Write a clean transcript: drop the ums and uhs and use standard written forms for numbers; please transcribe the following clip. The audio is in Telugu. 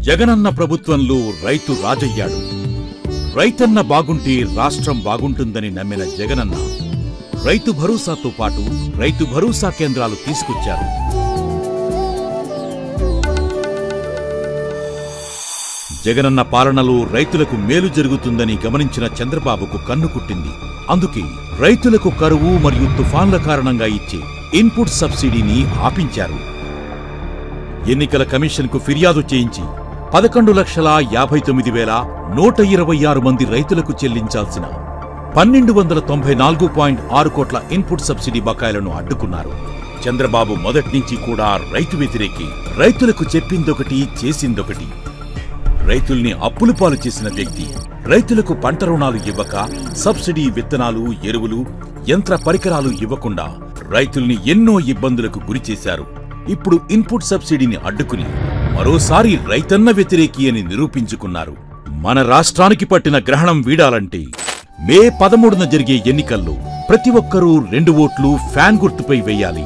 జగనన్న ప్రభుత్వంలో రైతు రాజయ్యాడు. రైతన్న బాగుంటే రాష్ట్రం బాగుంటుందని నమ్మిన జగనన్న రైతు భరోసాతో పాటు రైతు భరోసా కేంద్రాలు తీసుకొచ్చారు. జగనన్న పాలనలో రైతులకు మేలు జరుగుతుందని గమనించిన చంద్రబాబుకు కన్ను కుట్టింది. అందుకే రైతులకు కరువు మరియు తుఫాన్ల కారణంగా ఇచ్చే ఇన్పుట్ సబ్సిడీని ఆపించారు. ఎన్నికల కమిషన్కు ఫిర్యాదు చేయించి 11,59,126 మంది రైతులకు చెల్లించాల్సిన 1,294.6 కోట్ల ఇన్పుట్ సబ్సిడీ బకాయిలను అడ్డుకున్నారు. చంద్రబాబు మొదట్నుంచి కూడా రైతు వ్యతిరేకి. రైతులకు చెప్పిందొకటి చేసిందొకటి. రైతుల్ని అప్పుల పాలు చేసిన వ్యక్తి. రైతులకు పంట రుణాలు ఇవ్వక, సబ్సిడీ విత్తనాలు, ఎరువులు, యంత్ర పరికరాలు ఇవ్వకుండా రైతుల్ని ఎన్నో ఇబ్బందులకు గురిచేశారు. ఇప్పుడు ఇన్పుట్ సబ్సిడీని అడ్డుకుని మరోసారి రైతన్న వ్యతిరేకి అని నిరూపించుకున్నారు. మన రాష్ట్రానికి పట్టిన గ్రహణం వీడాలంటే మే 13న జరిగే ఎన్నికల్లో ప్రతి ఒక్కరూ 2 ఓట్లు ఫ్యాన్ గుర్తుపై వేయాలి.